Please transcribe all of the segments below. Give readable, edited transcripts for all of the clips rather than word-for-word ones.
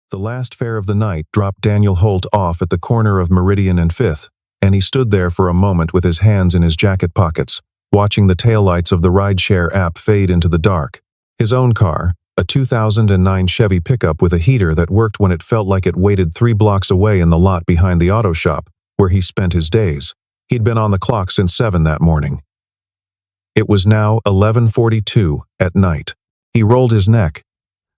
The last fare of the night dropped Daniel Holt off at the corner of Meridian and Fifth, and he stood there for a moment with his hands in his jacket pockets, watching the taillights of the rideshare app fade into the dark. His own car, a 2009 Chevy pickup with a heater that worked when it felt like it waited 3 blocks away in the lot behind the auto shop, where he spent his days. He'd been on the clock since 7 that morning. It was now 11:42 at night. He rolled his neck.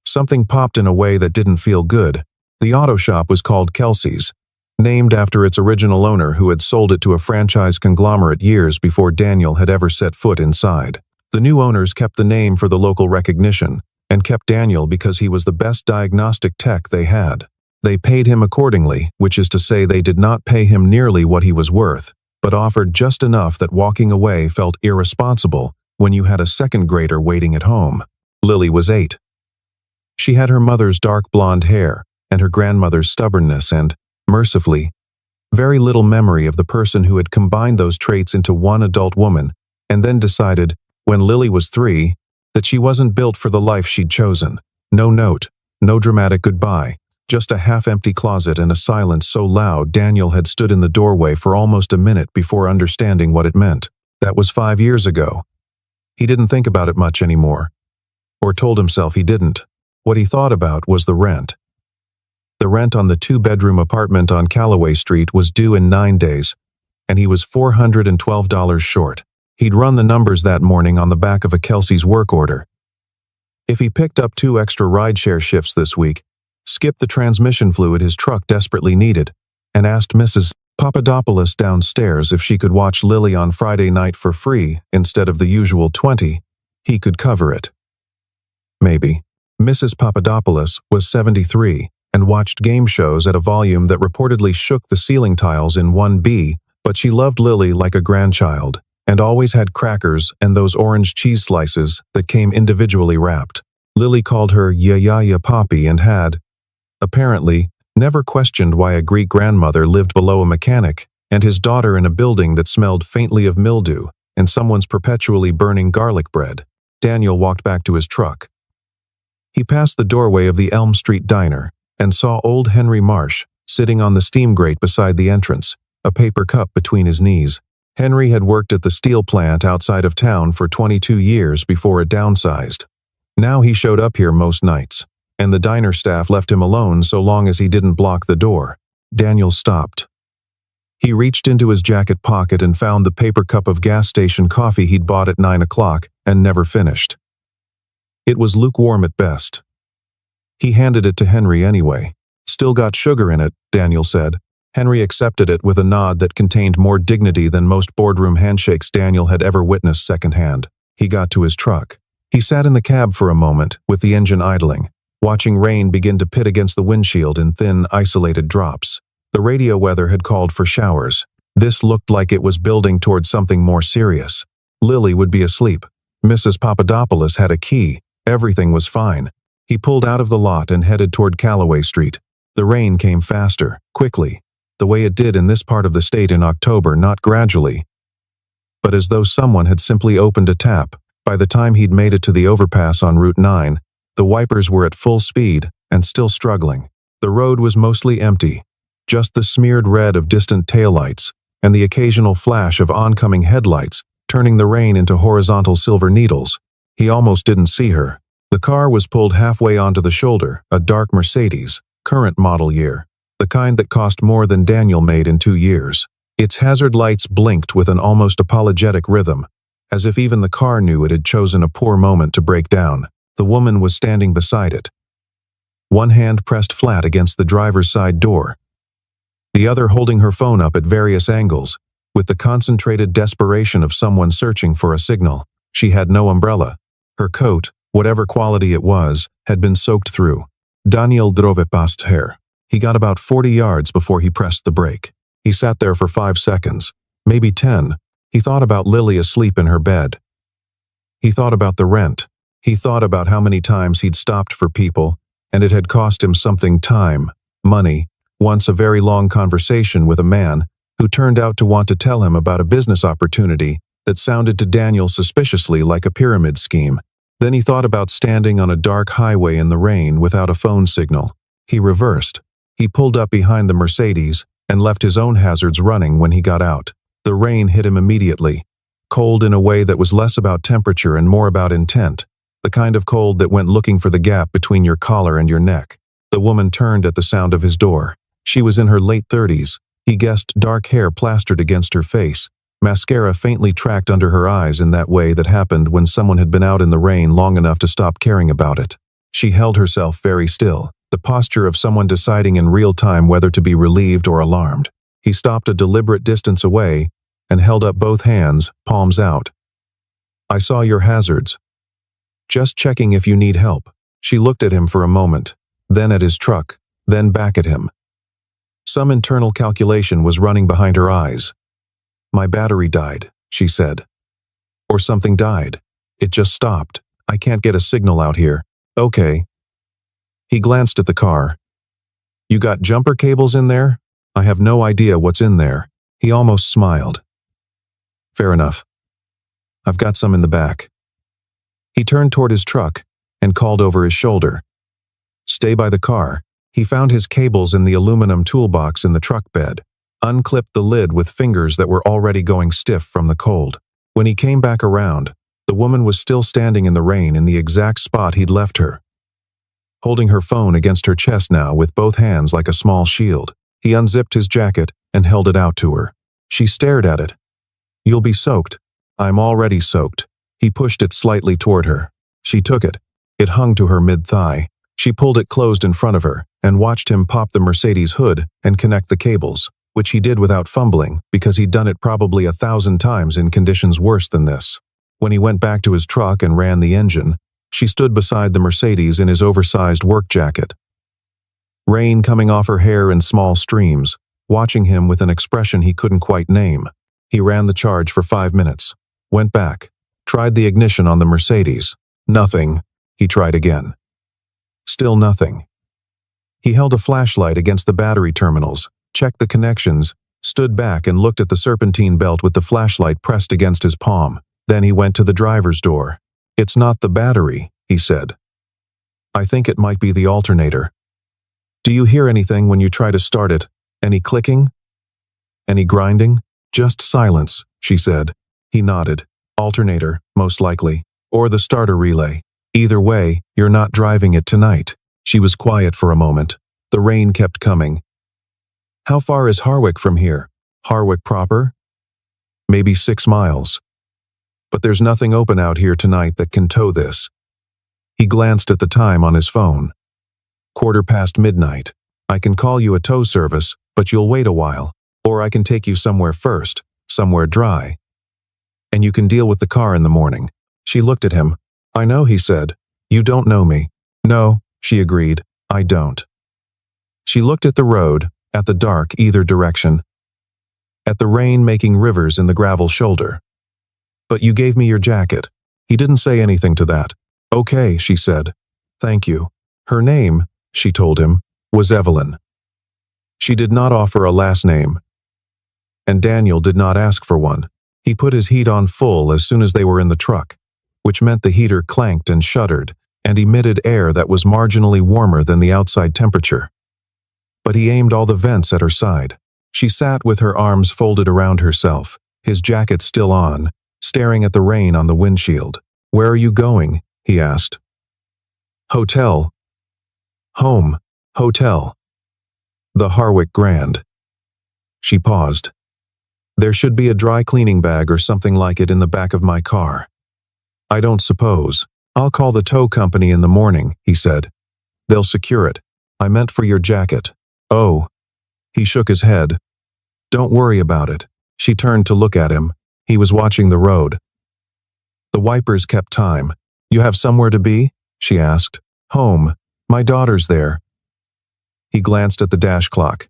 Something popped in a way that didn't feel good. The auto shop was called Kelsey's, named after its original owner who had sold it to a franchise conglomerate years before Daniel had ever set foot inside. The new owners kept the name for the local recognition, and kept Daniel because he was the best diagnostic tech they had. They paid him accordingly, which is to say they did not pay him nearly what he was worth, but offered just enough that walking away felt irresponsible when you had a second grader waiting at home. Lily was 8. She had her mother's dark blonde hair and her grandmother's stubbornness and, mercifully, very little memory of the person who had combined those traits into one adult woman and then decided, when Lily was 3, that she wasn't built for the life she'd chosen. No note, no dramatic goodbye, just a half-empty closet and a silence so loud Daniel had stood in the doorway for almost a minute before understanding what it meant. That was 5 years ago. He didn't think about it much anymore, or told himself he didn't. What he thought about was the rent. The rent on the 2-bedroom apartment on Callaway Street was due in 9 days, and he was $412 short. He'd run the numbers that morning on the back of a Kelsey's work order. If he picked up 2 extra rideshare shifts this week, skipped the transmission fluid his truck desperately needed, and asked Mrs. Papadopoulos downstairs if she could watch Lily on Friday night for free instead of the usual 20, he could cover it. Maybe. Mrs. Papadopoulos was 73 and watched game shows at a volume that reportedly shook the ceiling tiles in 1B, but she loved Lily like a grandchild and always had crackers and those orange cheese slices that came individually wrapped. Lily called her ya Poppy and had, apparently, never questioned why a Greek grandmother lived below a mechanic and his daughter in a building that smelled faintly of mildew and someone's perpetually burning garlic bread. Daniel walked back to his truck. He passed the doorway of the Elm Street Diner and saw old Henry Marsh sitting on the steam grate beside the entrance, a paper cup between his knees. Henry had worked at the steel plant outside of town for 22 years before it downsized. Now he showed up here most nights, and the diner staff left him alone so long as he didn't block the door. Daniel stopped. He reached into his jacket pocket and found the paper cup of gas station coffee he'd bought at 9 o'clock and never finished. It was lukewarm at best. He handed it to Henry anyway. Still got sugar in it, Daniel said. Henry accepted it with a nod that contained more dignity than most boardroom handshakes Daniel had ever witnessed secondhand. He got to his truck. He sat in the cab for a moment, with the engine idling, watching rain begin to pit against the windshield in thin, isolated drops. The radio weather had called for showers. This looked like it was building towards something more serious. Lily would be asleep. Mrs. Papadopoulos had a key. Everything was fine. He pulled out of the lot and headed toward Callaway Street. The rain came faster, quickly, the way it did in this part of the state in October, not gradually, but as though someone had simply opened a tap. By the time he'd made it to the overpass on Route 9, the wipers were at full speed and still struggling. The road was mostly empty, just the smeared red of distant taillights and the occasional flash of oncoming headlights, turning the rain into horizontal silver needles. He almost didn't see her. The car was pulled halfway onto the shoulder, a dark Mercedes, current model year, the kind that cost more than Daniel made in 2 years. Its hazard lights blinked with an almost apologetic rhythm, as if even the car knew it had chosen a poor moment to break down. The woman was standing beside it, one hand pressed flat against the driver's side door, the other holding her phone up at various angles, with the concentrated desperation of someone searching for a signal. She had no umbrella. Her coat, whatever quality it was, had been soaked through. Daniel drove past her. He got about 40 yards before he pressed the brake. He sat there for 5 seconds, maybe 10. He thought about Lily asleep in her bed. He thought about the rent. He thought about how many times he'd stopped for people, and it had cost him something: time, money, once a very long conversation with a man who turned out to want to tell him about a business opportunity that sounded to Daniel suspiciously like a pyramid scheme. Then he thought about standing on a dark highway in the rain without a phone signal. He reversed. He pulled up behind the Mercedes and left his own hazards running when he got out. The rain hit him immediately. Cold in a way that was less about temperature and more about intent. The kind of cold that went looking for the gap between your collar and your neck. The woman turned at the sound of his door. She was in her late 30s. He guessed dark hair plastered against her face. Mascara faintly tracked under her eyes in that way that happened when someone had been out in the rain long enough to stop caring about it. She held herself very still, the posture of someone deciding in real time whether to be relieved or alarmed. He stopped a deliberate distance away and held up both hands, palms out. "I saw your hazards. Just checking if you need help." She looked at him for a moment, then at his truck, then back at him. Some internal calculation was running behind her eyes. "My battery died," she said. "Or something died. It just stopped. I can't get a signal out here." "Okay." He glanced at the car. "You got jumper cables in there?" "I have no idea what's in there." He almost smiled. "Fair enough. I've got some in the back." He turned toward his truck and called over his shoulder. "Stay by the car." He found his cables in the aluminum toolbox in the truck bed. Unclipped the lid with fingers that were already going stiff from the cold. When he came back around, the woman was still standing in the rain in the exact spot he'd left her. Holding her phone against her chest now with both hands like a small shield, he unzipped his jacket and held it out to her. She stared at it. "You'll be soaked." "I'm already soaked." He pushed it slightly toward her. She took it. It hung to her mid-thigh. She pulled it closed in front of her and watched him pop the Mercedes hood and connect the cables, which he did without fumbling because he'd done it probably 1,000 times in conditions worse than this. When he went back to his truck and ran the engine, she stood beside the Mercedes in his oversized work jacket. Rain coming off her hair in small streams, watching him with an expression he couldn't quite name. He ran the charge for 5 minutes, went back, tried the ignition on the Mercedes. Nothing. He tried again. Still nothing. He held a flashlight against the battery terminals, checked the connections, stood back and looked at the serpentine belt with the flashlight pressed against his palm. Then he went to the driver's door. "It's not the battery," he said. "I think it might be the alternator." "Do you hear anything when you try to start it? Any clicking? Any grinding?" "Just silence," she said. He nodded. "Alternator, most likely. Or the starter relay. Either way, you're not driving it tonight." She was quiet for a moment. The rain kept coming. "How far is Harwick from here?" "Harwick proper? Maybe 6 miles. But there's nothing open out here tonight that can tow this." He glanced at the time on his phone. midnight. "I can call you a tow service, but you'll wait a while. Or I can take you somewhere first, somewhere dry. And you can deal with the car in the morning." She looked at him. "I know," he said. "You don't know me." "No," she agreed. "I don't." She looked at the road, at the dark either direction, at the rain making rivers in the gravel shoulder. "But you gave me your jacket." He didn't say anything to that. "Okay," she said. "Thank you." Her name, she told him, was Evelyn. She did not offer a last name. And Daniel did not ask for one. He put his heat on full as soon as they were in the truck, which meant the heater clanked and shuddered and emitted air that was marginally warmer than the outside temperature. But he aimed all the vents at her side. She sat with her arms folded around herself, his jacket still on, staring at the rain on the windshield. "Where are you going?" he asked. "Hotel." "Home. Hotel." "The Harwick Grand." She paused. "There should be a dry cleaning bag or something like it in the back of my car." "I don't suppose. I'll call the tow company in the morning," he said. "They'll secure it. I meant for your jacket." "Oh." He shook his head. "Don't worry about it." She turned to look at him. He was watching the road. The wipers kept time. "You have somewhere to be?" she asked. "Home. My daughter's there." He glanced at the dash clock.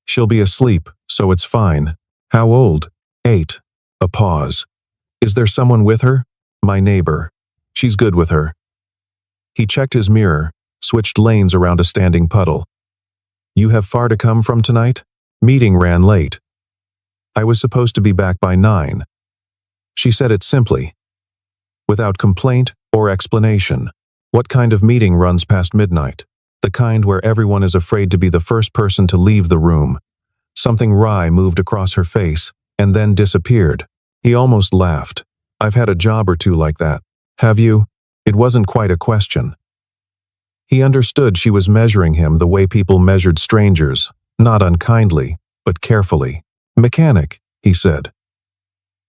"She'll be asleep, so it's fine." "How old?" 8. A pause. "Is there someone with her?" "My neighbor. She's good with her." He checked his mirror, switched lanes around a standing puddle. "You have far to come from tonight?" "Meeting ran late. I was supposed to be back by 9. She said it simply, without complaint or explanation. "What kind of meeting runs past midnight?" the kind where everyone is afraid to be the first person to leave the room. Something wry moved across her face, and then disappeared. He almost laughed. I've had a job or two like that. Have you? It wasn't quite a question. He understood she was measuring him the way people measured strangers, not unkindly, but carefully. Mechanic, he said.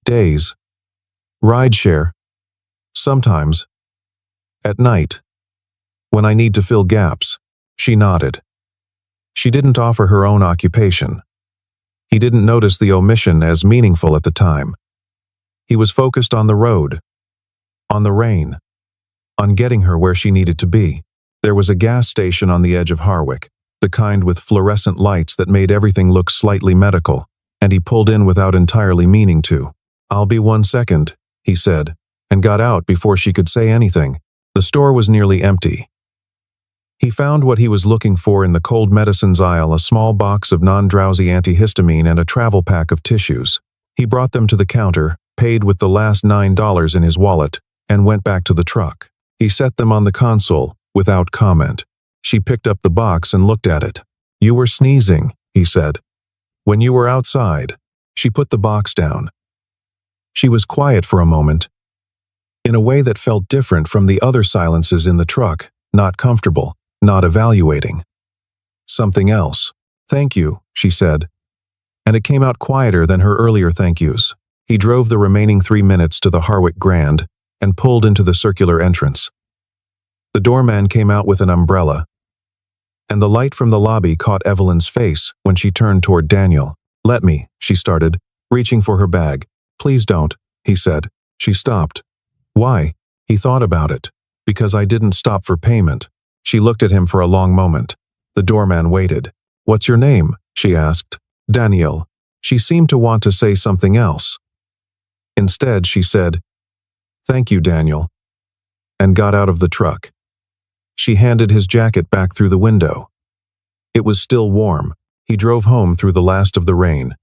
Days. Rideshare. Sometimes. At night. When I need to fill gaps. She nodded. She didn't offer her own occupation. He didn't notice the omission as meaningful at the time. He was focused on the road, on the rain, on getting her where she needed to be. There was a gas station on the edge of Harwick, the kind with fluorescent lights that made everything look slightly medical, and he pulled in without entirely meaning to. I'll be 1 second, he said, and got out before she could say anything. The store was nearly empty. He found what he was looking for in the cold medicines aisle, a small box of non-drowsy antihistamine and a travel pack of tissues. He brought them to the counter, paid with the last $9 in his wallet, and went back to the truck. He set them on the console, without comment. She picked up the box and looked at it. You were sneezing, he said. When you were outside. She put the box down. She was quiet for a moment, in a way that felt different from the other silences in the truck, not comfortable, not evaluating. Something else. Thank you, she said. And it came out quieter than her earlier thank yous. He drove the remaining 3 minutes to the Harwick Grand and pulled into the circular entrance. The doorman came out with an umbrella, and the light from the lobby caught Evelyn's face when she turned toward Daniel. Let me, she started, reaching for her bag. Please don't, he said. She stopped. Why? He thought about it. Because I didn't stop for payment. She looked at him for a long moment. The doorman waited. What's your name? She asked. Daniel. She seemed to want to say something else. Instead, she said, Thank you, Daniel, and got out of the truck. She handed his jacket back through the window. It was still warm. He drove home through the last of the rain.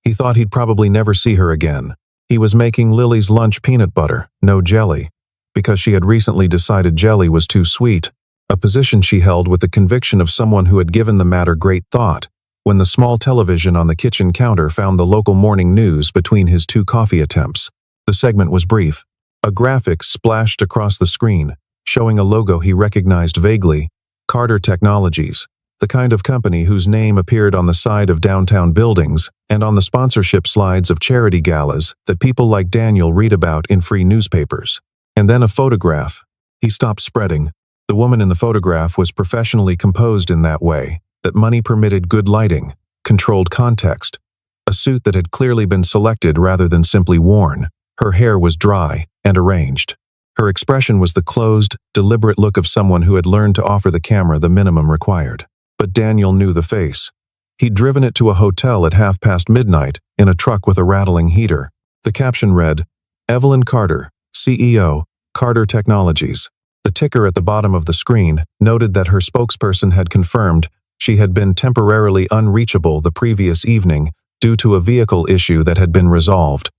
He thought he'd probably never see her again. He was making Lily's lunch peanut butter, no jelly, because she had recently decided jelly was too sweet, a position she held with the conviction of someone who had given the matter great thought, when the small television on the kitchen counter found the local morning news between his 2 coffee attempts. The segment was brief. A graphic splashed across the screen, showing a logo he recognized vaguely, Carter Technologies, the kind of company whose name appeared on the side of downtown buildings and on the sponsorship slides of charity galas that people like Daniel read about in free newspapers. And then a photograph. He stopped spreading. The woman in the photograph was professionally composed in that way, that money permitted good lighting, controlled context, a suit that had clearly been selected rather than simply worn. Her hair was dry and arranged. Her expression was the closed, deliberate look of someone who had learned to offer the camera the minimum required. But Daniel knew the face. He'd driven it to a hotel at midnight in a truck with a rattling heater. The caption read, Evelyn Carter, CEO, Carter Technologies. The ticker at the bottom of the screen noted that her spokesperson had confirmed she had been temporarily unreachable the previous evening due to a vehicle issue that had been resolved.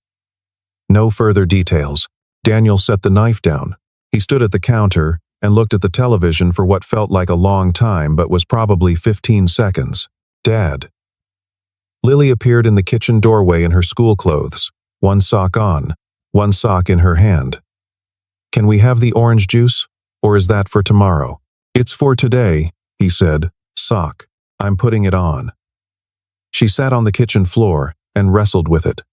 No further details. Daniel set the knife down. He stood at the counter and looked at the television for what felt like a long time but was probably 15 seconds. Dad. Lily appeared in the kitchen doorway in her school clothes, one sock on, one sock in her hand. Can we have the orange juice, or is that for tomorrow? It's for today, he said. Sock. I'm putting it on. She sat on the kitchen floor and wrestled with it.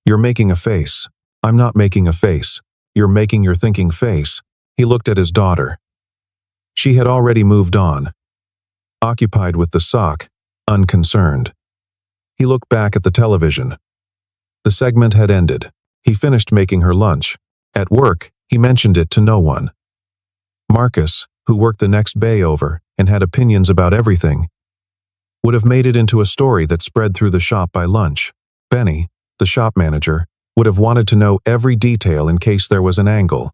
You're making a face. I'm not making a face. You're making your thinking face. He looked at his daughter. She had already moved on, occupied with the sock, unconcerned. He looked back at the television. The segment had ended. He finished making her lunch. At work, he mentioned it to no one. Marcus, who worked the next bay over and had opinions about everything, would have made it into a story that spread through the shop by lunch. Benny, the shop manager, would have wanted to know every detail in case there was an angle.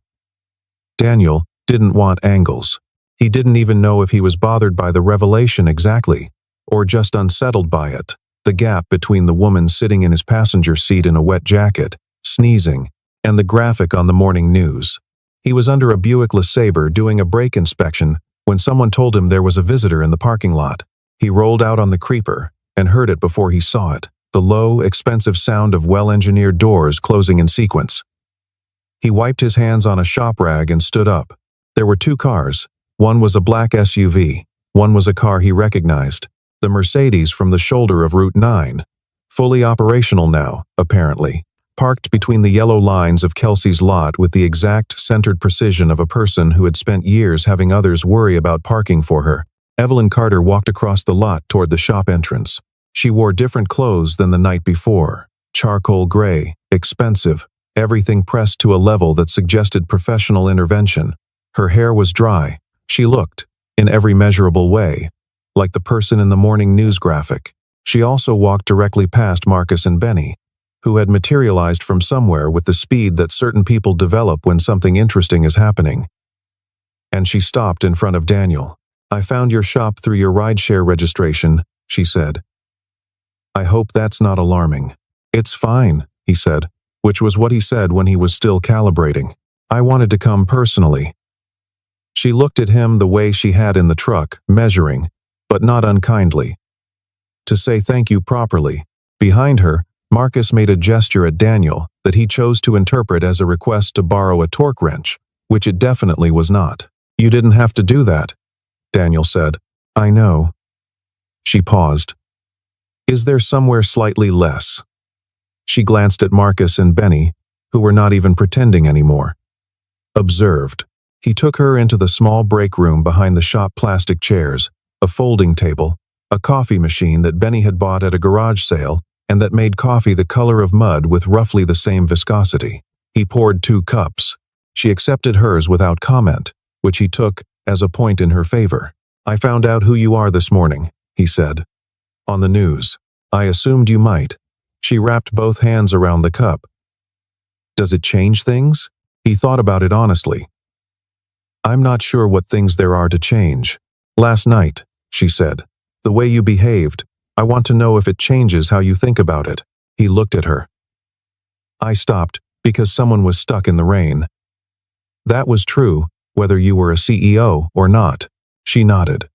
Daniel didn't want angles. He didn't even know if he was bothered by the revelation exactly, or just unsettled by it. The gap between the woman sitting in his passenger seat in a wet jacket, sneezing, and the graphic on the morning news. He was under a Buick LeSabre doing a brake inspection when someone told him there was a visitor in the parking lot. He rolled out on the creeper and heard it before he saw it, the low, expensive sound of well-engineered doors closing in sequence. He wiped his hands on a shop rag and stood up. There were two cars. One was a black SUV. One was a car he recognized, the Mercedes from the shoulder of Route 9. Fully operational now, apparently. Parked between the yellow lines of Kelsey's lot with the exact centered precision of a person who had spent years having others worry about parking for her. Evelyn Carter walked across the lot toward the shop entrance. She wore different clothes than the night before. Charcoal gray, expensive, everything pressed to a level that suggested professional intervention. Her hair was dry. She looked, in every measurable way, like the person in the morning news graphic. She also walked directly past Marcus and Benny, who had materialized from somewhere with the speed that certain people develop when something interesting is happening. And she stopped in front of Daniel. "I found your shop through your rideshare registration," she said. "I hope that's not alarming." "It's fine," he said, which was what he said when he was still calibrating. "I wanted to come personally." She looked at him the way she had in the truck, measuring, but not unkindly. To say thank you properly. Behind her, Marcus made a gesture at Daniel that he chose to interpret as a request to borrow a torque wrench, which it definitely was not. "You didn't have to do that," Daniel said. "I know." She paused. "Is there somewhere slightly less?" She glanced at Marcus and Benny, who were not even pretending anymore. Observed. He took her into the small break room behind the shop plastic chairs, a folding table, a coffee machine that Benny had bought at a garage sale and that made coffee the color of mud with roughly the same viscosity. He poured 2 cups. She accepted hers without comment, which he took as a point in her favor. "I found out who you are this morning," he said. "On the news. I assumed you might." She wrapped both hands around the cup. "Does it change things?" He thought about it honestly. "I'm not sure what things there are to change. Last night," she said, "the way you behaved, I want to know if it changes how you think about it." He looked at her. "I stopped because someone was stuck in the rain." "That was true, whether you were a CEO or not." She nodded.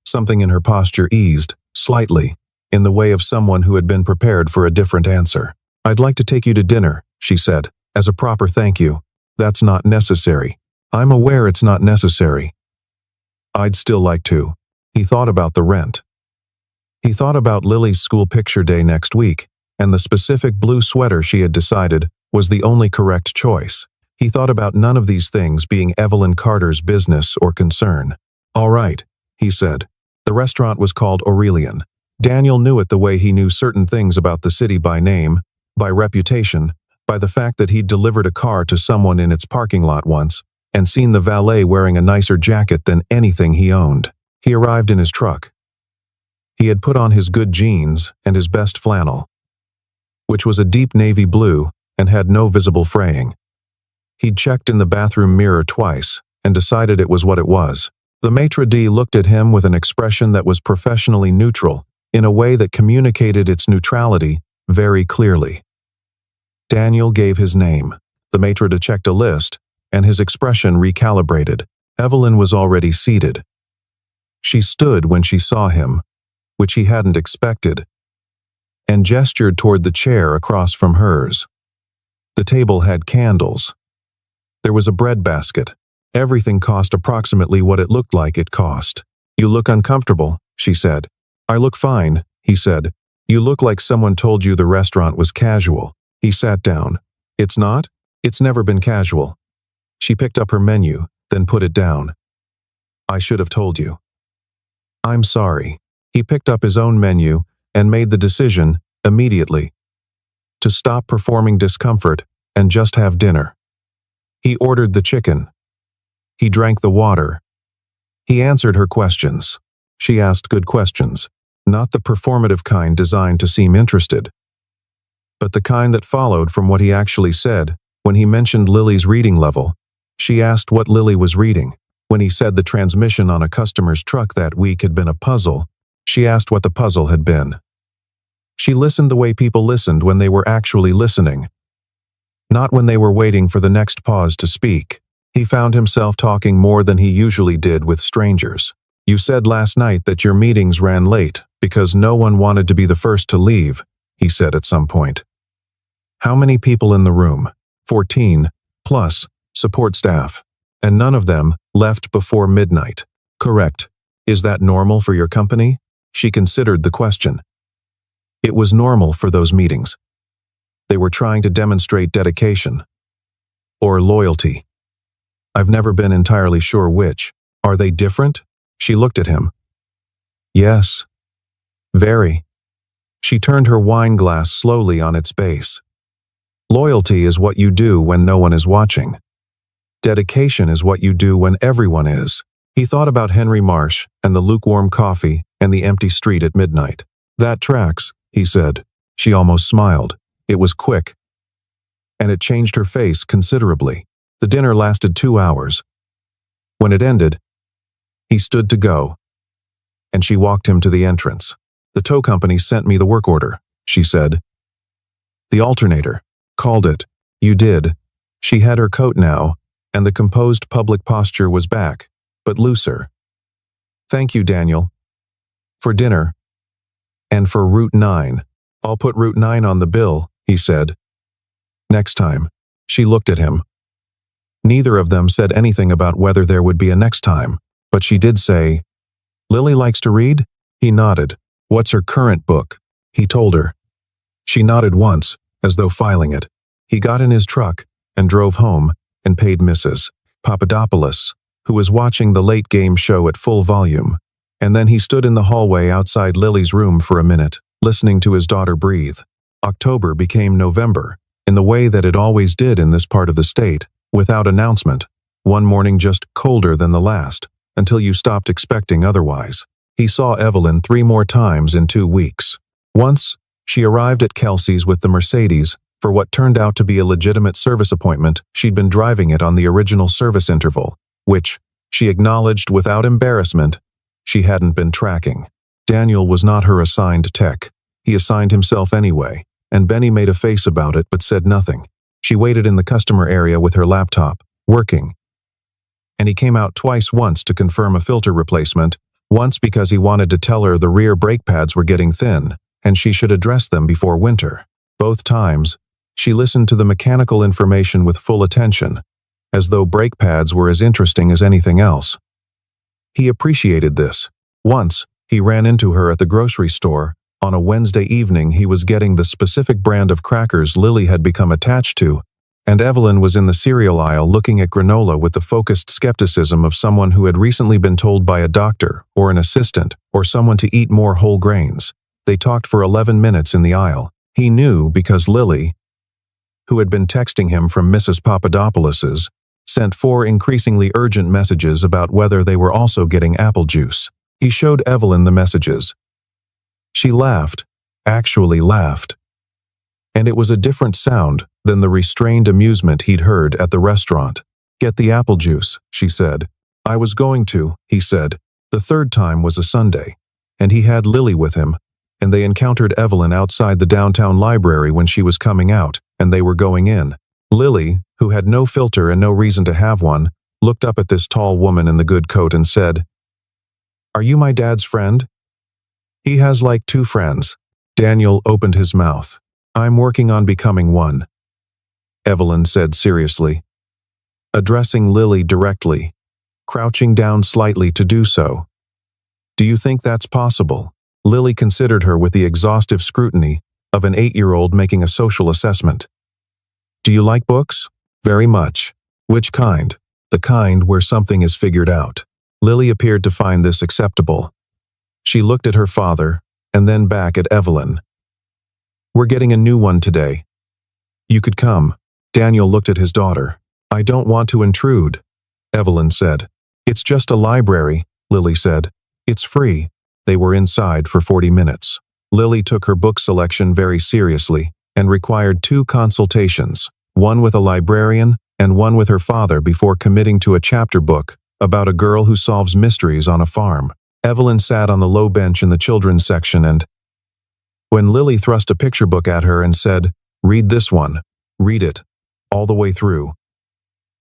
Something in her posture eased, slightly, in the way of someone who had been prepared for a different answer. "I'd like to take you to dinner," she said, "as a proper thank you." "That's not necessary." "I'm aware it's not necessary." "I'd still like to." He thought about the rent. He thought about Lily's school picture day next week, and the specific blue sweater she had decided was the only correct choice. He thought about none of these things being Evelyn Carter's business or concern. "All right," he said. The restaurant was called Aurelian. Daniel knew it the way he knew certain things about the city by name, by reputation, by the fact that he'd delivered a car to someone in its parking lot once, and seen the valet wearing a nicer jacket than anything he owned. He arrived in his truck. He had put on his good jeans and his best flannel, which was a deep navy blue and had no visible fraying. He'd checked in the bathroom mirror twice and decided it was what it was. The maitre d' looked at him with an expression that was professionally neutral, in a way that communicated its neutrality very clearly. Daniel gave his name. The maitre d' checked a list, and his expression recalibrated. Evelyn was already seated. She stood when she saw him, which he hadn't expected, and gestured toward the chair across from hers. The table had candles. There was a bread basket. Everything cost approximately what it looked like it cost. "You look uncomfortable," she said. "I look fine," he said. "You look like someone told you the restaurant was casual." He sat down. "It's not? It's never been casual." She picked up her menu, then put it down. "I should have told you." "I'm sorry." He picked up his own menu and made the decision, immediately, to stop performing discomfort and just have dinner. He ordered the chicken. He drank the water. He answered her questions. She asked good questions, not the performative kind designed to seem interested, but the kind that followed from what he actually said. When he mentioned Lily's reading level, she asked what Lily was reading. When he said the transmission on a customer's truck that week had been a puzzle, she asked what the puzzle had been. She listened the way people listened when they were actually listening, not when they were waiting for the next pause to speak. He found himself talking more than he usually did with strangers. "You said last night that your meetings ran late because no one wanted to be the first to leave," he said at some point. "How many people in the room?" 14, plus support staff. "And none of them left before midnight." "Correct. Is that normal for your company?" She considered the question. It was normal for those meetings. They were trying to demonstrate dedication. Or loyalty. "I've never been entirely sure which. Are they different?" She looked at him. "Yes. Very." She turned her wine glass slowly on its base. "Loyalty is what you do when no one is watching. Dedication is what you do when everyone is." He thought about Henry Marsh and the lukewarm coffee and the empty street at midnight. "That tracks," he said. She almost smiled. It was quick. And it changed her face considerably. The dinner lasted 2 hours. When it ended, he stood to go, and she walked him to the entrance. "The tow company sent me the work order," she said. "The alternator. Called it." "You did." She had her coat now, and the composed public posture was back, but looser. "Thank you, Daniel. For dinner. And for Route 9. I'll put Route 9 on the bill," he said. "Next time." She looked at him. Neither of them said anything about whether there would be a next time, but she did say, "Lily likes to read?" He nodded. "What's her current book?" he told her. She nodded once, as though filing it. He got in his truck and drove home and paid Mrs. Papadopoulos, who was watching the late game show at full volume, and then he stood in the hallway outside Lily's room for a minute, listening to his daughter breathe. October became November, in the way that it always did in this part of the state, without announcement, one morning just colder than the last, until you stopped expecting otherwise. He saw Evelyn 3 more times in 2 weeks. Once, she arrived at Kelsey's with the Mercedes for what turned out to be a legitimate service appointment. She'd been driving it on the original service interval, which, she acknowledged without embarrassment, she hadn't been tracking. Daniel was not her assigned tech. He assigned himself anyway, and Benny made a face about it but said nothing. She waited in the customer area with her laptop, working. And he came out twice, once to confirm a filter replacement, once because he wanted to tell her the rear brake pads were getting thin, and she should address them before winter. Both times, she listened to the mechanical information with full attention, as though brake pads were as interesting as anything else. He appreciated this. Once, he ran into her at the grocery store. On a Wednesday evening, he was getting the specific brand of crackers Lily had become attached to, and Evelyn was in the cereal aisle looking at granola with the focused skepticism of someone who had recently been told by a doctor or an assistant or someone to eat more whole grains. They talked for 11 minutes in the aisle. He knew because Lily, who had been texting him from Mrs. Papadopoulos's, sent 4 increasingly urgent messages about whether they were also getting apple juice. He showed Evelyn the messages. She laughed, actually laughed. And it was a different sound than the restrained amusement he'd heard at the restaurant. "Get the apple juice," she said. "I was going to," he said. The 3rd time was a Sunday, and he had Lily with him, and they encountered Evelyn outside the downtown library when she was coming out, and they were going in. Lily, who had no filter and no reason to have one, looked up at this tall woman in the good coat and said, "Are you my dad's friend?" "He has like 2 friends." Daniel opened his mouth. "I'm working on becoming one," Evelyn said seriously, addressing Lily directly, crouching down slightly to do so. "Do you think that's possible?" Lily considered her with the exhaustive scrutiny of an 8-year-old making a social assessment. "Do you like books?" "Very much." "Which kind?" "The kind where something is figured out." Lily appeared to find this acceptable. She looked at her father, and then back at Evelyn. "We're getting a new one today. You could come." Daniel looked at his daughter. "I don't want to intrude," Evelyn said. "It's just a library," Lily said. "It's free." They were inside for 40 minutes. Lily took her book selection very seriously and required 2 consultations, one with a librarian and one with her father before committing to a chapter book about a girl who solves mysteries on a farm. Evelyn sat on the low bench in the children's section and, when Lily thrust a picture book at her and said, "Read this one. Read it. All the way through."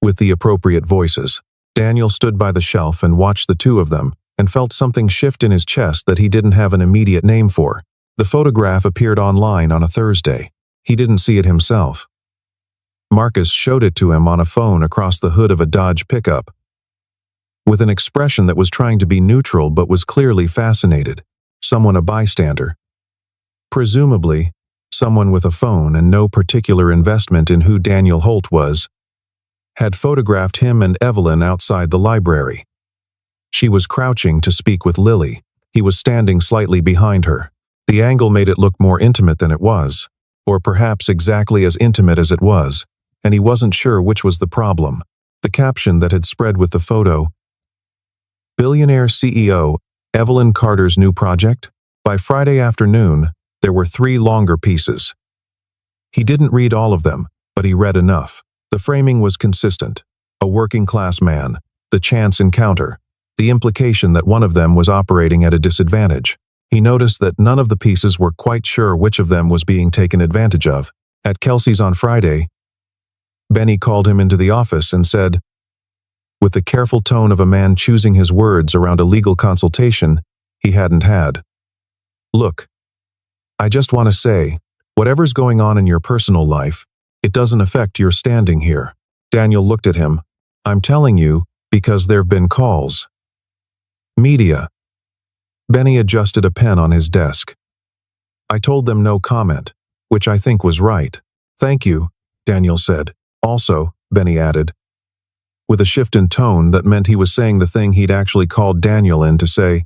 with the appropriate voices. Daniel stood by the shelf and watched the two of them, and felt something shift in his chest that he didn't have an immediate name for. The photograph appeared online on a Thursday. He didn't see it himself. Marcus showed it to him on a phone across the hood of a Dodge pickup, with an expression that was trying to be neutral but was clearly fascinated. Someone a bystander. Presumably, someone with a phone and no particular investment in who Daniel Holt was, had photographed him and Evelyn outside the library. She was crouching to speak with Lily. He was standing slightly behind her. The angle made it look more intimate than it was, or perhaps exactly as intimate as it was, and he wasn't sure which was the problem. The caption that had spread with the photo: Billionaire CEO, Evelyn Carter's new project? By Friday afternoon, there were 3 longer pieces. He didn't read all of them, but he read enough. The framing was consistent. A working-class man, the chance encounter, the implication that one of them was operating at a disadvantage. He noticed that none of the pieces were quite sure which of them was being taken advantage of. At Kelsey's on Friday, Benny called him into the office and said, with the careful tone of a man choosing his words around a legal consultation he hadn't had, "Look, I just want to say, whatever's going on in your personal life, it doesn't affect your standing here." Daniel looked at him. "I'm telling you, because there've been calls." Media. Benny adjusted a pen on his desk. "I told them no comment, which I think was right." "Thank you," Daniel said. "Also," Benny added, with a shift in tone that meant he was saying the thing he'd actually called Daniel in to say,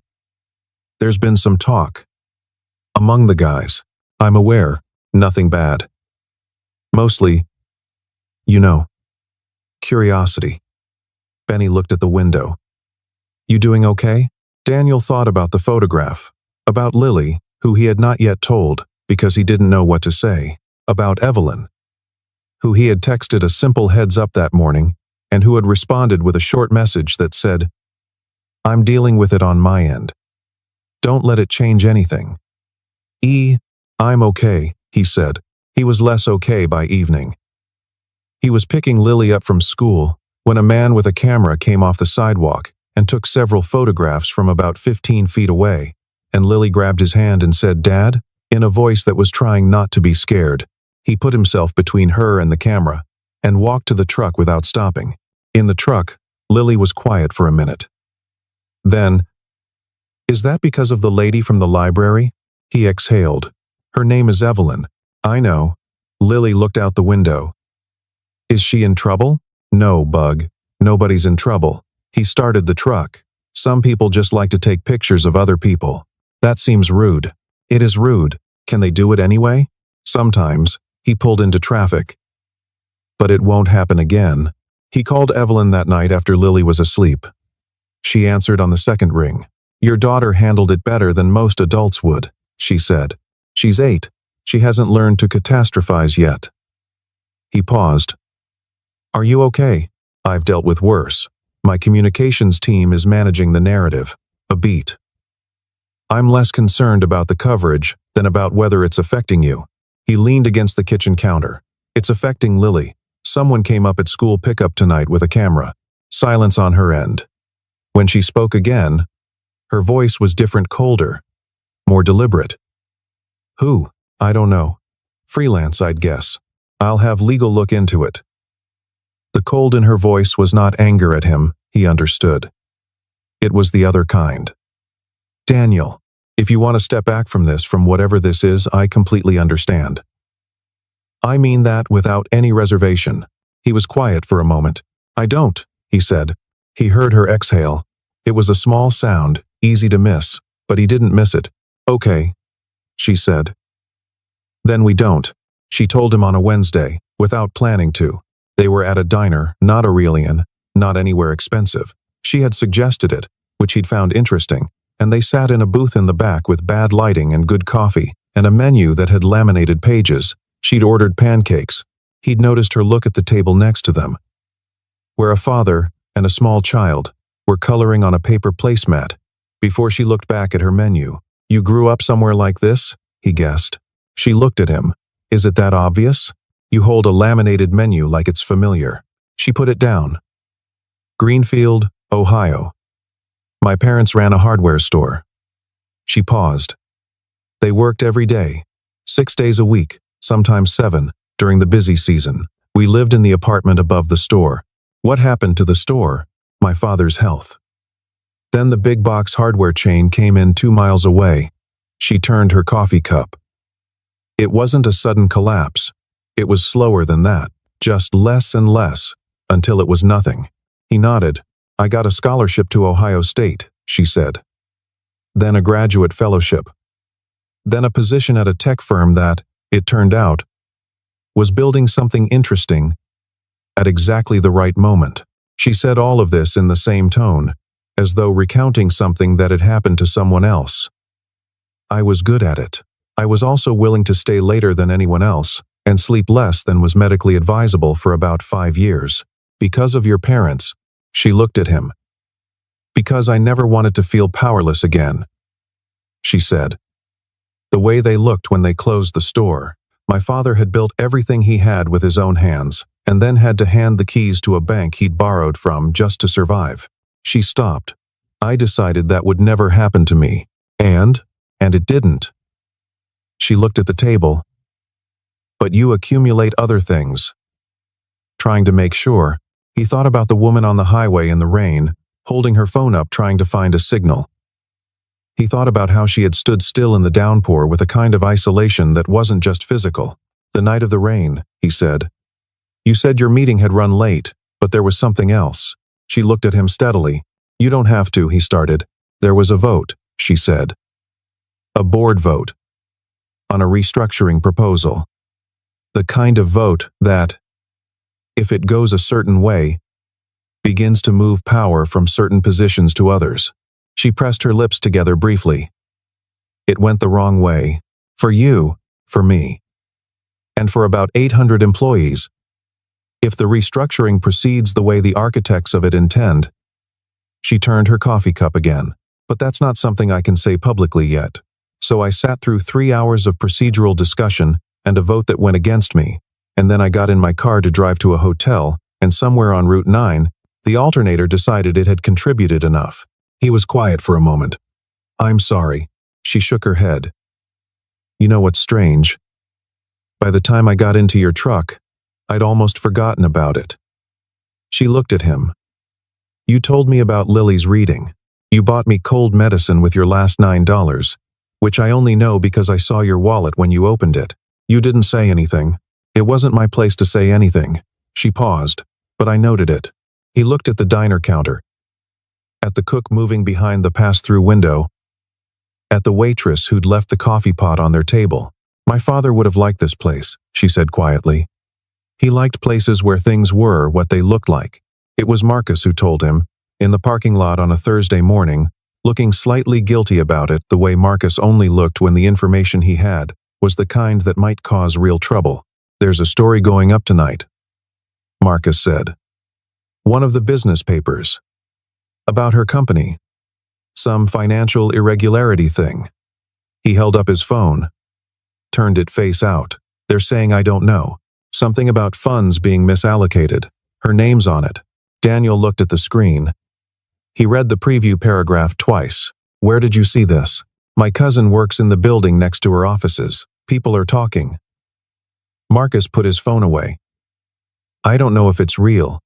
"There's been some talk among the guys. I'm aware, nothing bad. Mostly, you know, curiosity." Benny looked at the window. "You doing okay?" Daniel thought about the photograph, about Lily, who he had not yet told because he didn't know what to say, about Evelyn, who he had texted a simple heads-up that morning and who had responded with a short message that said, "I'm dealing with it on my end. Don't let it change anything." I'm okay," he said. He was less okay by evening. He was picking Lily up from school when a man with a camera came off the sidewalk and took several photographs from about 15 feet away, and Lily grabbed his hand and said, "Dad?" in a voice that was trying not to be scared. He put himself between her and the camera and walked to the truck without stopping. In the truck, Lily was quiet for a minute. Then, "Is that because of the lady from the library?" He exhaled. "Her name is Evelyn." "I know." Lily looked out the window. "Is she in trouble?" "No, Bug. Nobody's in trouble." He started the truck. "Some people just like to take pictures of other people. That seems rude." "It is rude. Can they do it anyway?" "Sometimes." He pulled into traffic. "But it won't happen again." He called Evelyn that night after Lily was asleep. She answered on the second ring. "Your daughter handled it better than most adults would," she said. "She's 8. She hasn't learned to catastrophize yet." He paused. "Are you okay?" "I've dealt with worse. My communications team is managing the narrative, a beat. I'm less concerned about the coverage than about whether it's affecting you." He leaned against the kitchen counter. "It's affecting Lily. Someone came up at school pickup tonight with a camera." Silence on her end. When she spoke again, her voice was different, colder, more deliberate. "Who?" "I don't know. Freelance, I'd guess. I'll have legal look into it." The cold in her voice was not anger at him, he understood. It was the other kind. "Daniel, if you want to step back from this, from whatever this is, I completely understand. I mean that without any reservation." He was quiet for a moment. "I don't," he said. He heard her exhale. It was a small sound, easy to miss, but he didn't miss it. "Okay," she said. "Then we don't." She told him on a Wednesday, without planning to. They were at a diner, not Aurelian, not anywhere expensive. She had suggested it, which he'd found interesting, and they sat in a booth in the back with bad lighting and good coffee, and a menu that had laminated pages. She'd ordered pancakes. He'd noticed her look at the table next to them, where a father and a small child were coloring on a paper placemat, before she looked back at her menu. "You grew up somewhere like this?" he guessed. She looked at him. "Is it that obvious? You hold a laminated menu like it's familiar." She put it down. Greenfield, Ohio. My parents ran a hardware store. She paused. They worked every day, 6 days a week, sometimes 7, during the busy season. We lived in the apartment above the store. What happened to the store? My father's health. Then the big box hardware chain came in 2 miles away. She turned her coffee cup. It wasn't a sudden collapse. It was slower than that, just less and less, until it was nothing. He nodded. I got a scholarship to Ohio State, she said. Then a graduate fellowship. Then a position at a tech firm that, it turned out, was building something interesting at exactly the right moment. She said all of this in the same tone, as though recounting something that had happened to someone else. I was good at it. I was also willing to stay later than anyone else, and sleep less than was medically advisable for about 5 years. Because of your parents, she looked at him. Because I never wanted to feel powerless again, she said. The way they looked when they closed the store. My father had built everything he had with his own hands, and then had to hand the keys to a bank he'd borrowed from just to survive. She stopped. I decided that would never happen to me. And it didn't. She looked at the table. But you accumulate other things. Trying to make sure, he thought about the woman on the highway in the rain, holding her phone up trying to find a signal. He thought about how she had stood still in the downpour with a kind of isolation that wasn't just physical. The night of the rain, he said. You said your meeting had run late, but there was something else. She looked at him steadily. You don't have to, he started. There was a vote, she said. A board vote. On a restructuring proposal. The kind of vote that, if it goes a certain way, begins to move power from certain positions to others. She pressed her lips together briefly. It went the wrong way. For you, for me. And for about 800 employees. If the restructuring proceeds the way the architects of it intend. She turned her coffee cup again. But that's not something I can say publicly yet. So I sat through 3 hours of procedural discussion and a vote that went against me. And then I got in my car to drive to a hotel, and somewhere on Route 9, the alternator decided it had contributed enough. He was quiet for a moment. I'm sorry. She shook her head. You know what's strange? By the time I got into your truck, I'd almost forgotten about it. She looked at him. You told me about Lily's reading. You bought me cold medicine with your last $9, which I only know because I saw your wallet when you opened it. You didn't say anything. It wasn't my place to say anything. She paused, but I noted it. He looked at the diner counter. At the cook moving behind the pass-through window. At the waitress who'd left the coffee pot on their table. My father would have liked this place, she said quietly. He liked places where things were what they looked like. It was Marcus who told him, in the parking lot on a Thursday morning, looking slightly guilty about it the way Marcus only looked when the information he had was the kind that might cause real trouble. There's a story going up tonight, Marcus said. One of the business papers. About her company. Some financial irregularity thing. He held up his phone. Turned it face out. They're saying I don't know. Something about funds being misallocated. Her name's on it. Daniel looked at the screen. He read the preview paragraph twice. Where did you see this? My cousin works in the building next to her offices. People are talking. Marcus put his phone away. I don't know if it's real.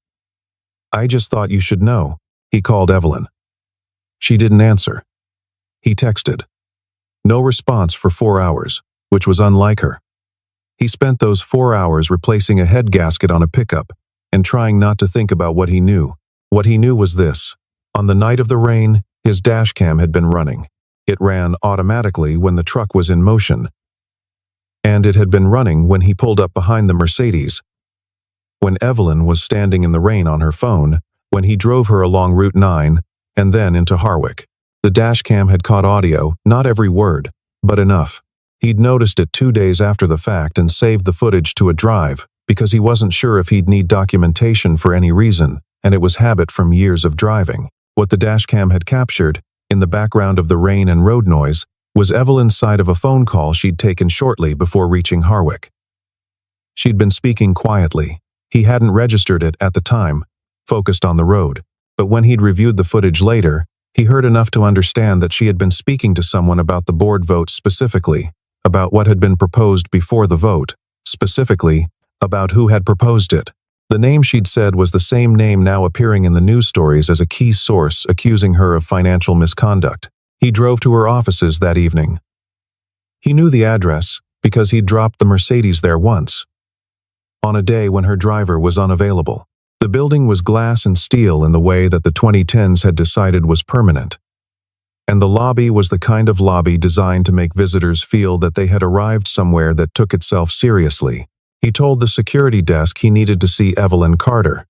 I just thought you should know. He called Evelyn. She didn't answer. He texted. No response for 4 hours, which was unlike her. He spent those 4 hours replacing a head gasket on a pickup and trying not to think about what he knew. What he knew was this. On the night of the rain, his dash cam had been running. It ran automatically when the truck was in motion. And it had been running when he pulled up behind the Mercedes. When Evelyn was standing in the rain on her phone, when he drove her along Route 9, and then into Harwick. The dash cam had caught audio, not every word, but enough. He'd noticed it 2 days after the fact and saved the footage to a drive, because he wasn't sure if he'd need documentation for any reason, and it was habit from years of driving. What the dash cam had captured, in the background of the rain and road noise, was Evelyn's side of a phone call she'd taken shortly before reaching Harwick. She'd been speaking quietly. He hadn't registered it at the time, focused on the road. But when he'd reviewed the footage later, he heard enough to understand that she had been speaking to someone about the board vote specifically, about what had been proposed before the vote, specifically, about who had proposed it. The name she'd said was the same name now appearing in the news stories as a key source accusing her of financial misconduct. He drove to her offices that evening. He knew the address because he'd dropped the Mercedes there once, on a day when her driver was unavailable. The building was glass and steel in the way that the 2010s had decided was permanent. And the lobby was the kind of lobby designed to make visitors feel that they had arrived somewhere that took itself seriously. He told the security desk he needed to see Evelyn Carter.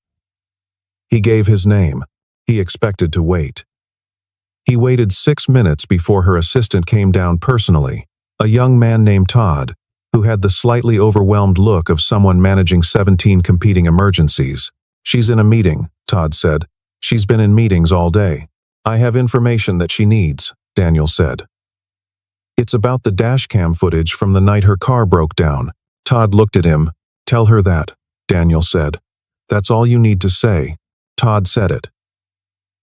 He gave his name. He expected to wait. He waited 6 minutes before her assistant came down personally, a young man named Todd, who had the slightly overwhelmed look of someone managing 17 competing emergencies. "She's in a meeting," Todd said. "She's been in meetings all day." "I have information that she needs," Daniel said. "It's about the dashcam footage from the night her car broke down." Todd looked at him. "Tell her that," Daniel said. "That's all you need to say." Todd said it.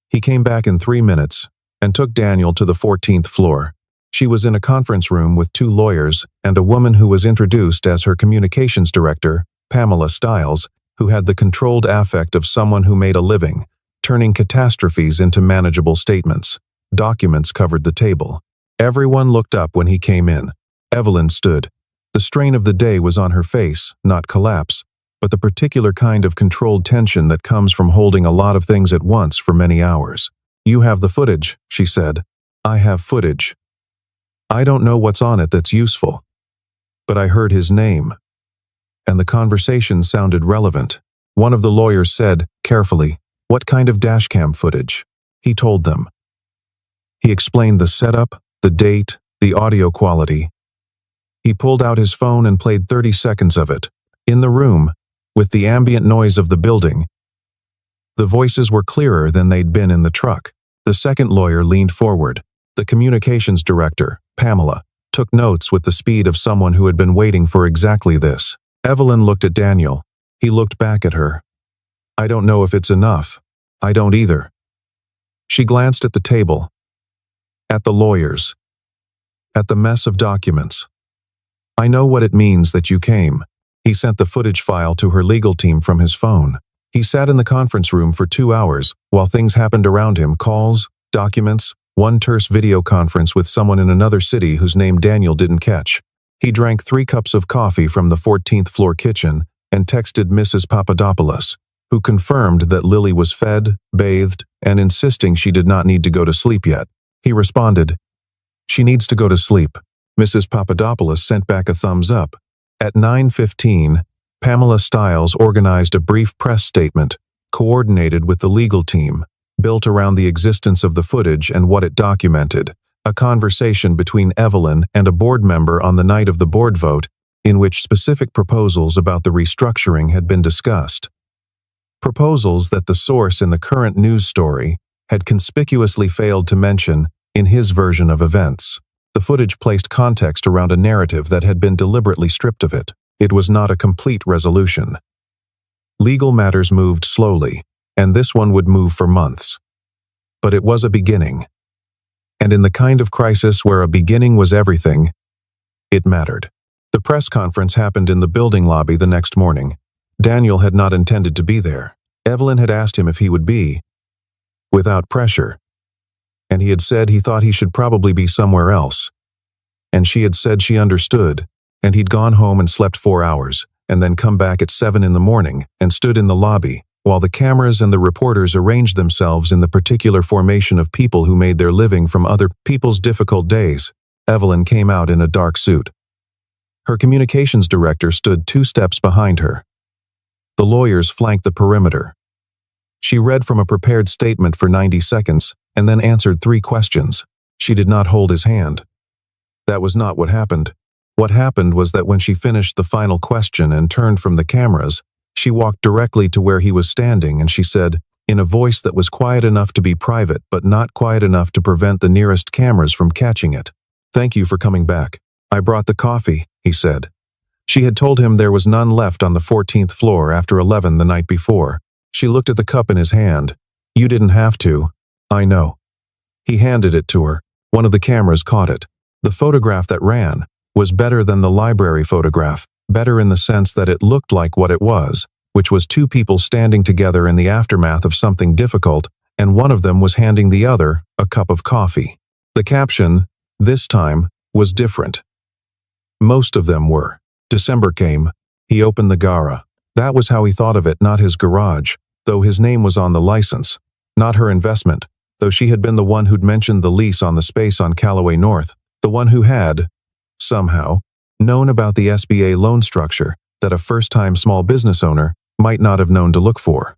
He came back in 3 minutes and took Daniel to the 14th floor. She was in a conference room with 2 lawyers and a woman who was introduced as her communications director, Pamela Stiles, who had the controlled affect of someone who made a living, turning catastrophes into manageable statements. Documents covered the table. Everyone looked up when he came in. Evelyn stood. The strain of the day was on her face, not collapse, but the particular kind of controlled tension that comes from holding a lot of things at once for many hours. "You have the footage," she said. "I have footage. I don't know what's on it that's useful. But I heard his name." And the conversation sounded relevant. One of the lawyers said, carefully, "What kind of dashcam footage?" He told them. He explained the setup, the date, the audio quality. He pulled out his phone and played 30 seconds of it. In the room, with the ambient noise of the building, the voices were clearer than they'd been in the truck. The second lawyer leaned forward. The communications director, Pamela, took notes with the speed of someone who had been waiting for exactly this. Evelyn looked at Daniel. He looked back at her. "I don't know if it's enough." "I don't either." She glanced at the table, at the lawyers, at the mess of documents. "I know what it means that you came." He sent the footage file to her legal team from his phone. He sat in the conference room for 2 hours while things happened around him: calls, documents, one terse video conference with someone in another city whose name Daniel didn't catch. He drank 3 cups of coffee from the 14th floor kitchen and texted Mrs. Papadopoulos, who confirmed that Lily was fed, bathed, and insisting she did not need to go to sleep yet. He responded, "She needs to go to sleep." Mrs. Papadopoulos sent back a thumbs up. At 9:15, Pamela Stiles organized a brief press statement, coordinated with the legal team, built around the existence of the footage and what it documented, a conversation between Evelyn and a board member on the night of the board vote, in which specific proposals about the restructuring had been discussed. Proposals that the source in the current news story had conspicuously failed to mention in his version of events. The footage placed context around a narrative that had been deliberately stripped of it. It was not a complete resolution. Legal matters moved slowly, and this one would move for months. But it was a beginning. And in the kind of crisis where a beginning was everything, it mattered. The press conference happened in the building lobby the next morning. Daniel had not intended to be there. Evelyn had asked him if he would be, without pressure. And he had said he thought he should probably be somewhere else. And she had said she understood, and he'd gone home and slept 4 hours, and then come back at 7 in the morning and stood in the lobby, while the cameras and the reporters arranged themselves in the particular formation of people who made their living from other people's difficult days. Evelyn came out in a dark suit. Her communications director stood 2 steps behind her. The lawyers flanked the perimeter. She read from a prepared statement for 90 seconds and then answered 3 questions. She did not hold his hand. That was not what happened. What happened was that when she finished the final question and turned from the cameras, she walked directly to where he was standing and she said, in a voice that was quiet enough to be private but not quiet enough to prevent the nearest cameras from catching it, "Thank you for coming back. I brought the coffee," he said. She had told him there was none left on the 14th floor after 11 the night before. She looked at the cup in his hand. "You didn't have to. I know." He handed it to her. One of the cameras caught it. The photograph that ran was better than the library photograph, better in the sense that it looked like what it was, which was two people standing together in the aftermath of something difficult, and one of them was handing the other a cup of coffee. The caption, this time, was different. Most of them were. December came. He opened the gara. That was how he thought of it, not his garage, though his name was on the license. Not her investment, though she had been the one who'd mentioned the lease on the space on Callaway North, the one who had, somehow, known about the SBA loan structure that a first-time small business owner might not have known to look for.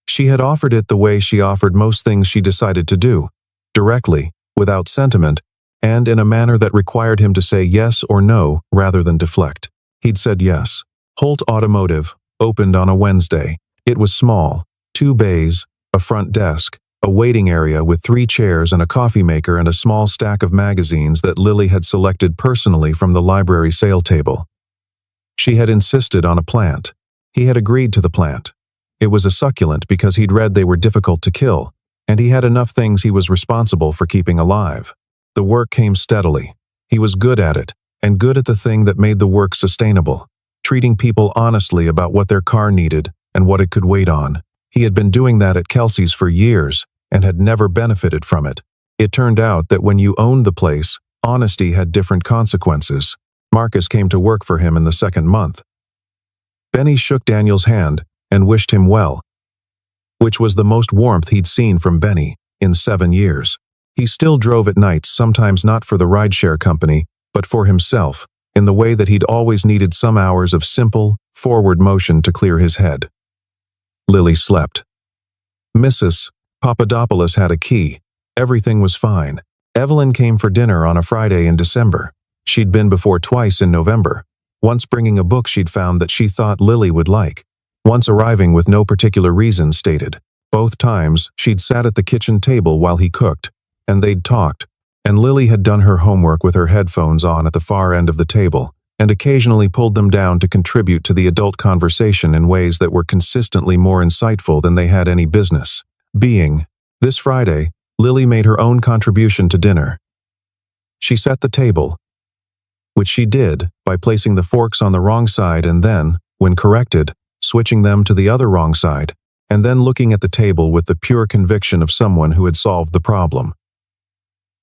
She had offered it the way she offered most things she decided to do, directly, without sentiment, and in a manner that required him to say yes or no rather than deflect. He'd said yes. Holt Automotive opened on a Wednesday. It was small, 2 bays, a front desk, a waiting area with 3 chairs and a coffee maker and a small stack of magazines that Lily had selected personally from the library sale table. She had insisted on a plant. He had agreed to the plant. It was a succulent because he'd read they were difficult to kill, and he had enough things he was responsible for keeping alive. The work came steadily. He was good at it, and good at the thing that made the work sustainable, treating people honestly about what their car needed and what it could wait on. He had been doing that at Kelsey's for years and had never benefited from it. It turned out that when you owned the place, honesty had different consequences. Marcus came to work for him in the 2nd month. Benny shook Daniel's hand and wished him well, which was the most warmth he'd seen from Benny in 7 years. He still drove at nights, sometimes not for the rideshare company, but for himself, in the way that he'd always needed some hours of simple, forward motion to clear his head. Lily slept. Mrs. Papadopoulos had a key. Everything was fine. Evelyn came for dinner on a Friday in December. She'd been before twice in November, once bringing a book she'd found that she thought Lily would like, once arriving with no particular reason stated. Both times, she'd sat at the kitchen table while he cooked, and they'd talked, and Lily had done her homework with her headphones on at the far end of the table, and occasionally pulled them down to contribute to the adult conversation in ways that were consistently more insightful than they had any business being. This Friday, Lily made her own contribution to dinner. She set the table, which she did by placing the forks on the wrong side and then, when corrected, switching them to the other wrong side, and then looking at the table with the pure conviction of someone who had solved the problem.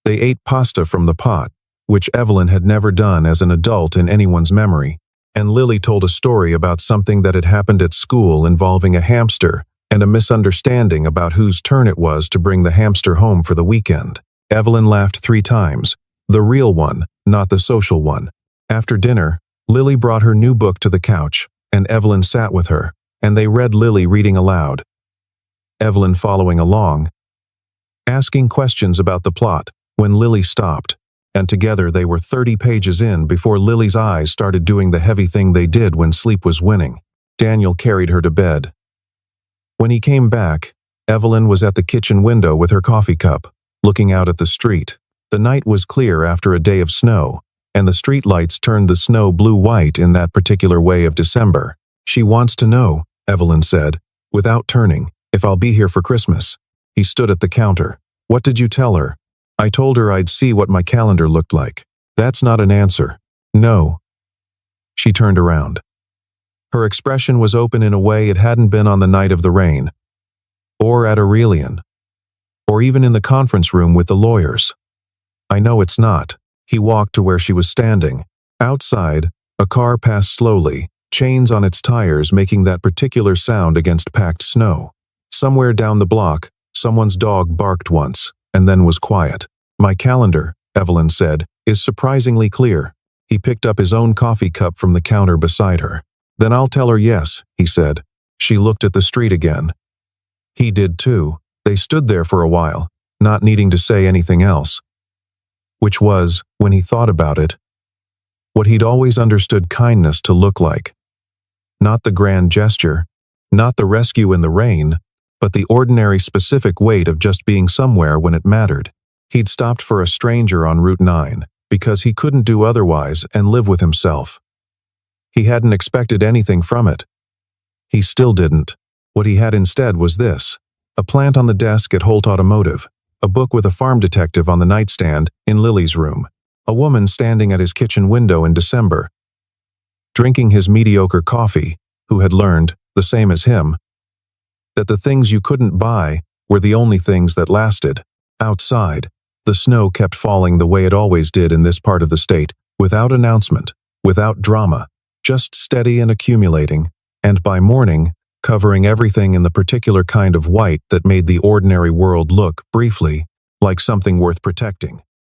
They ate pasta from the pot, which Evelyn had never done as an adult in anyone's memory, and Lily told a story about something that had happened at school involving a hamster and a misunderstanding about whose turn it was to bring the hamster home for the weekend. Evelyn laughed 3 times, the real one, not the social one. After dinner, Lily brought her new book to the couch, and Evelyn sat with her, and they read Lily reading aloud. Evelyn following along, asking questions about the plot, when Lily stopped, and together they were 30 pages in before Lily's eyes started doing the heavy thing they did when sleep was winning. Daniel carried her to bed. When he came back, Evelyn was at the kitchen window with her coffee cup, looking out at the street. The night was clear after a day of snow, and the streetlights turned the snow blue-white in that particular way of December. "She wants to know," Evelyn said, without turning, "if I'll be here for Christmas." He stood at the counter. "What did you tell her?" "I told her I'd see what my calendar looked like." "That's not an answer." "No." She turned around. Her expression was open in a way it hadn't been on the night of the rain, or at Aurelian, or even in the conference room with the lawyers. "I know it's not." He walked to where she was standing. Outside, a car passed slowly, chains on its tires making that particular sound against packed snow. Somewhere down the block, someone's dog barked once, and then was quiet. "My calendar," Evelyn said, "is surprisingly clear." He picked up his own coffee cup from the counter beside her. "Then I'll tell her yes," he said. She looked at the street again. He did too. They stood there for a while, not needing to say anything else. Which was, when he thought about it, what he'd always understood kindness to look like. Not the grand gesture, not the rescue in the rain, but the ordinary specific weight of just being somewhere when it mattered. He'd stopped for a stranger on Route 9, because he couldn't do otherwise and live with himself. He hadn't expected anything from it. He still didn't. What he had instead was this: a plant on the desk at Holt Automotive, a book with a farm detective on the nightstand in Lily's room, a woman standing at his kitchen window in December, drinking his mediocre coffee, who had learned, the same as him, that the things you couldn't buy were the only things that lasted. Outside, the snow kept falling the way it always did in this part of the state, without announcement, without drama, just steady and accumulating, and by morning, covering everything in the particular kind of white that made the ordinary world look, briefly, like something worth protecting.